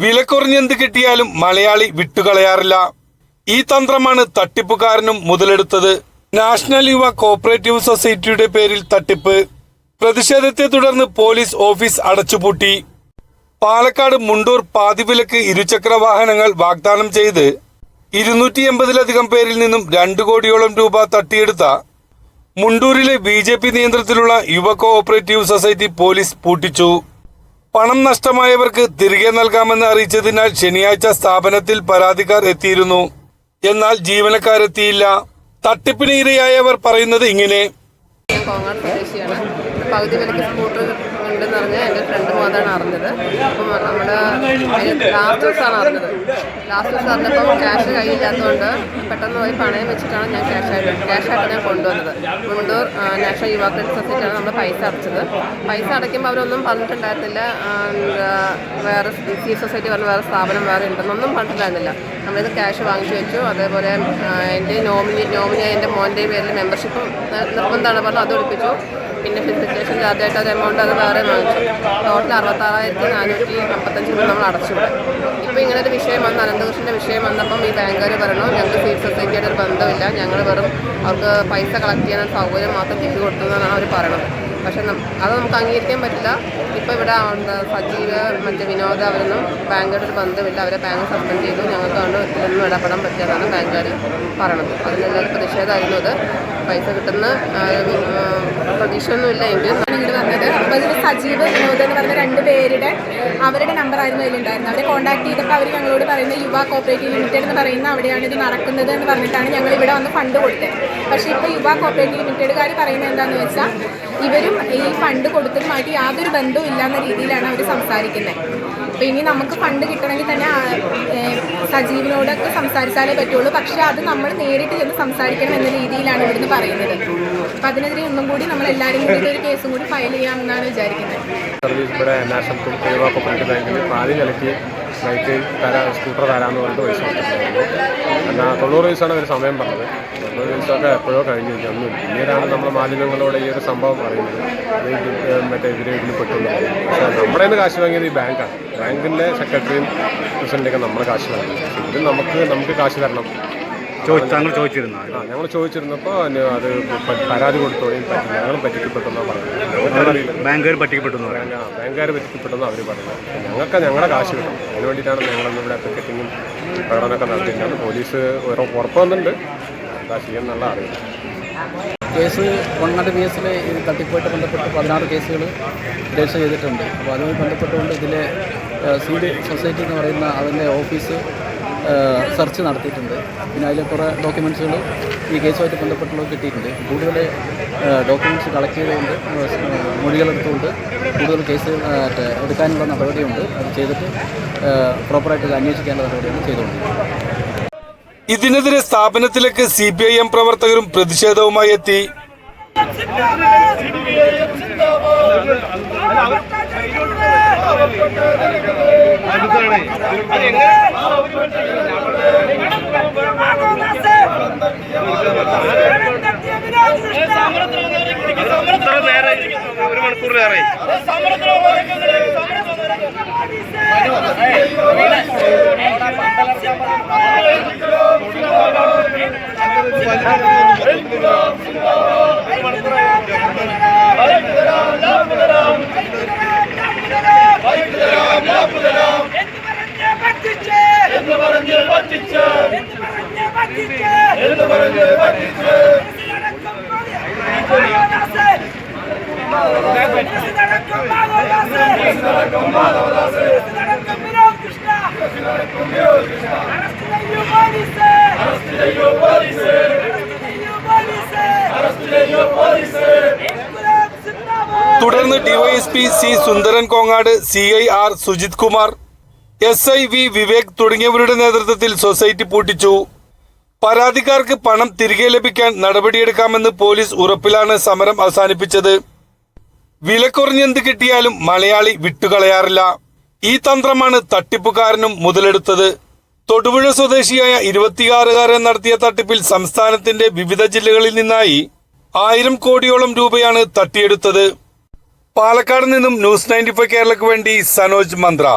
വിലക്കുറഞ്ഞെന്ത് കിട്ടിയാലും മലയാളി വിട്ടുകളയാറില്ല. ഈ തന്ത്രമാണ് തട്ടിപ്പുകാരനും മുതലെടുത്തത്. നാഷണൽ യുവ കോഓപ്പറേറ്റീവ് സൊസൈറ്റിയുടെ പേരിൽ തട്ടിപ്പ്. പ്രതിഷേധത്തെ തുടർന്ന് പോലീസ് ഓഫീസ് അടച്ചുപൂട്ടി. പാലക്കാട് മുണ്ടൂർ പാതിവിലക്ക് ഇരുചക്ര വാഹനങ്ങൾ വാഗ്ദാനം ചെയ്ത് 280-ലധികം പേരിൽ നിന്നും 2 കോടിയോളം രൂപ തട്ടിയെടുത്ത മുണ്ടൂരിലെ BJP നിയന്ത്രണത്തിലുള്ള യുവ കോഓപ്പറേറ്റീവ് സൊസൈറ്റി പോലീസ് പൂട്ടിച്ചു. പണം നഷ്ടമായവർക്ക് തിരികെ നൽകാമെന്ന് അറിയിച്ചതിനാൽ ശനിയാഴ്ച സ്ഥാപനത്തിൽ പരാതിക്കാർ എത്തിയിരുന്നു. എന്നാൽ ജീവനക്കാരെത്തിയില്ല. തട്ടിപ്പിന് ഇരയായവർ പറയുന്നത് ഇങ്ങനെ. പകുതി വിലയ്ക്ക് സ്കൂട്ടർ ഉണ്ടെന്ന് പറഞ്ഞാൽ എൻ്റെ ഫ്രണ്ട് മാത്രമാണ് അറിഞ്ഞത്. അപ്പം നമ്മുടെ ലാസ്റ്റ് ദിവസമാണ് അറിഞ്ഞത്. ലാസ്റ്റ് ദിവസം അറിഞ്ഞപ്പം ക്യാഷ് കയ്യില്ലാത്തതുകൊണ്ട് പെട്ടെന്ന് പോയി പണയം വെച്ചിട്ടാണ് ഞാൻ ക്യാഷായിട്ട് ഞാൻ കൊണ്ടുവന്നത്. മുണ്ടൂർ നാഷണൽ യുവ ക്രെഡിറ്റ് സൊസൈറ്റിയാണ് നമ്മൾ പൈസ അടച്ചത്. പൈസ അടയ്ക്കുമ്പോൾ അവരൊന്നും പറഞ്ഞിട്ടുണ്ടായിരുന്നില്ല. വേറെ സൊസൈറ്റി പറഞ്ഞ വേറെ സ്ഥാപനം വേറെ ഉണ്ടെന്നൊന്നും പറഞ്ഞിട്ടുണ്ടായിരുന്നില്ല. നമ്മളിത് ക്യാഷ് വാങ്ങിച്ചു വെച്ചു. അതേപോലെ എൻ്റെ നോമിനിയായി എൻ്റെ മോൻ്റെ പേരിൽ മെമ്പർഷിപ്പും നിർബന്ധമാണ് പറഞ്ഞു, അത് ഒളിപ്പിച്ചു. പിന്നെ ഫെസിലിറ്റേഷൻ ചാർജായിട്ട് അത് എമൗണ്ട് അത് വേറെ വാങ്ങിച്ചു. ടോട്ടൽ 66,455 രൂപ നമ്മൾ അടച്ചുവിടെ. ഇപ്പോൾ ഇങ്ങനെ ഒരു വിഷയം വന്ന് അനന്തകൃഷ്ണൻ്റെ വിഷയം വന്നപ്പം ഈ ബാങ്കുകാർ പറഞ്ഞു ഞങ്ങൾക്ക് സിവിൽ സൊസൈറ്റിയുടെ ഒരു ബന്ധമില്ല, ഞങ്ങൾ വെറും അവർക്ക് പൈസ കളക്ട് ചെയ്യാൻ സൗകര്യം മാത്രം തിരിച്ചു കൊടുത്തു എന്നാണ് അവർ പറയണത്. പക്ഷെ അത് നമുക്ക് അംഗീകരിക്കാൻ പറ്റില്ല. ഇപ്പോൾ ഇവിടെ സജീവ് മറ്റേ വിനോദ അവരൊന്നും ബാങ്കുകാരുടെ ഒരു ബന്ധമില്ല, അവരെ ബാങ്ക് സസ്പെൻഡ് ചെയ്തു. ഞങ്ങൾക്ക് അതുകൊണ്ട് ഇതിലൊന്നും ഇടപെടാൻ പറ്റിയതാണ് ബാങ്കുകാർ പറയണത്. അതിനെല്ലാവരും പ്രതിഷേധമായിരുന്നു. അത് പൈസ കിട്ടുന്ന പ്രതീക്ഷയൊന്നുമില്ല എങ്കിലും ഇങ്ങോട്ട് വന്നത്. അപ്പോൾ അതിൽ സജീവ് വിനോദ് എന്ന് പറഞ്ഞ 2 പേരുടെ അവരുടെ നമ്പറായിരുന്നു അതിലുണ്ടായിരുന്നത്. അവരെ കോൺടാക്ട് ചെയ്തപ്പോൾ അവർ ഞങ്ങളോട് പറയുന്നത് യുവ കോഓപ്പറേറ്റീവ് ലിമിറ്റഡ് എന്ന് പറയുന്ന അവിടെയാണ് ഇത് നടക്കുന്നത് എന്ന് പറഞ്ഞിട്ടാണ് ഞങ്ങൾ ഇവിടെ വന്ന് ഫണ്ട് കൊടുത്തത്. പക്ഷേ ഇപ്പോൾ യുവ കോഓപ്പറേറ്റീവ് ലിമിറ്റഡുകാർ പറയുന്നത് എന്താണെന്ന് വെച്ചാൽ ഇവരും ഈ ഫണ്ട് കൊടുത്തതുമായിട്ട് യാതൊരു ബന്ധവും ഇല്ലാന്ന രീതിയിലാണ് അവർ സംസാരിക്കുന്നത്. അപ്പോൾ ഇനി നമുക്ക് ഫണ്ട് കിട്ടണമെങ്കിൽ തന്നെ സജീവിനോടൊക്കെ സംസാരിച്ചാലേ പറ്റുള്ളൂ. പക്ഷേ അത് നമ്മൾ നേരിട്ട് ചെന്ന് സംസാരിക്കണം എന്ന രീതിയിലാണ് ഇവിടുന്ന് പറയുന്നത്. അപ്പം അതിനെതിരെ ഒന്നും കൂടി നമ്മൾ എല്ലാവരും കൂടി ഒരു കേസും കൂടി ഫയൽ ചെയ്യാമെന്നാണ് വിചാരിക്കുന്നത്. സർവീസ് ഇവിടെ നാഷണൽ യുവ കോഓപ്പറേറ്റീവ് ബാങ്കിൽ പാതി വിലയ്ക്ക് ബൈക്ക് സ്കൂട്ടർ തരാമെന്ന് പറഞ്ഞിട്ട് പൈസ കൊടുത്തിട്ടുണ്ടായിരുന്നു. എന്നാൽ 90 ദിവസമാണ് അവർ സമയം പറഞ്ഞത്. 90 ദിവസമൊക്കെ എപ്പോഴോ കഴിഞ്ഞു. ഒന്നും പിന്നീടാണ് നമ്മൾ മാധ്യമങ്ങളോട് ഈ ഒരു സംഭവം അറിയുന്നത്. മറ്റേ ഇതിൽ പെട്ടുള്ളത്. പക്ഷേ നമ്മുടെ നിന്ന് കാശ് വാങ്ങിയത് ഈ ബാങ്കാണ്. ബാങ്കിൻ്റെ സെക്രട്ടറിയും പ്രസിഡൻ്റൊക്കെ നമ്മൾ കാശ് വാങ്ങി. ഇത് നമുക്ക് കാശ് തരണം താങ്കൾ ചോദിച്ചിരുന്നു. ഞങ്ങൾ ചോദിച്ചിരുന്നപ്പോൾ അത് പരാതി കൊടുത്തോടെയും ഞങ്ങളും പറ്റിക്കപ്പെട്ടെന്നാണ് പറയുന്നത്. ബാങ്കുകാർ പറ്റിക്കപ്പെട്ടെന്ന് ബാങ്കുകാർ പറ്റിക്കപ്പെട്ടെന്ന് അവർ പറയുന്നത്. ഞങ്ങളുടെ കാശ് കിട്ടും. അതിന് വേണ്ടിയിട്ടാണ് ഞങ്ങളിവിടെ പിക്കറ്റിങ്ങും പ്രകടനമൊക്കെ നടത്തിയിട്ടാണ്. പോലീസ് ഉറപ്പ് വന്നിട്ടുണ്ട്. എന്താ ചെയ്യുമെന്നുള്ള അറിയില്ല. കേസ് 100 കേസിൽ ഇത് തട്ടിപ്പുമായിട്ട് ബന്ധപ്പെട്ട് 16 കേസുകൾ രജിസ്റ്റർ ചെയ്തിട്ടുണ്ട്. അപ്പോൾ അതുമായി ബന്ധപ്പെട്ടുകൊണ്ട് ഇതിലെ സീഡ് സൊസൈറ്റി എന്ന് പറയുന്ന അതിൻ്റെ ഓഫീസ് സെർച്ച് നടത്തിയിട്ടുണ്ട്. പിന്നെ അതിൽ കുറേ ഡോക്യുമെൻറ്റ്സുകൾ ഈ കേസുമായിട്ട് ബന്ധപ്പെട്ടുള്ളത് കിട്ടിയിട്ടുണ്ട്. കൂടുതൽ ഡോക്യുമെൻറ്റ്സ് കളക്ട് ചെയ്തുകൊണ്ട് മൊഴികളെടുത്തുകൊണ്ട് കൂടുതൽ കേസ് എടുക്കാനുള്ള നടപടിയുണ്ട്. അത് ചെയ്തിട്ട് പ്രോപ്പറായിട്ട് അന്വേഷിക്കേണ്ട നടപടിയാണ് ചെയ്തുകൊണ്ടിരിക്കുന്നത്. ഇതിനെതിരെ സ്ഥാപനത്തിലേക്ക് CPIM പ്രവർത്തകരും പ്രതിഷേധവുമായി എത്തി. ഒരു മണിക്കൂറിലേറെ തുടർന്ന് DYSP C സുന്ദരൻ Kongad, CIR Sujith Kumar, SI V Vivek തുടങ്ങിയവരുടെ നേതൃത്വത്തിൽ സൊസൈറ്റി പൂട്ടിച്ചു. പരാതിക്കാർക്ക് പണം തിരികെ ലഭിക്കാൻ നടപടിയെടുക്കാമെന്ന് പോലീസ് ഉറപ്പിലാണ് സമരം അവസാനിപ്പിച്ചത്. വിലക്കുറഞ്ഞെന്ത് കിട്ടിയാലും മലയാളി വിട്ടുകളയാറില്ല. ഈ തന്ത്രമാണ് തട്ടിപ്പുകാരനും മുതലെടുത്തത്. തൊടുപുഴ സ്വദേശിയായ 26-കാരൻ നടത്തിയ തട്ടിപ്പിൽ സംസ്ഥാനത്തിന്റെ വിവിധ ജില്ലകളിൽ നിന്നായി 1000 കോടിയോളം രൂപയാണ് തട്ടിയെടുത്തത്. പാലക്കാട് നിന്നും ന്യൂസ് 95 കേരളയ്ക്ക് വേണ്ടി സനോജ് മന്ത്ര.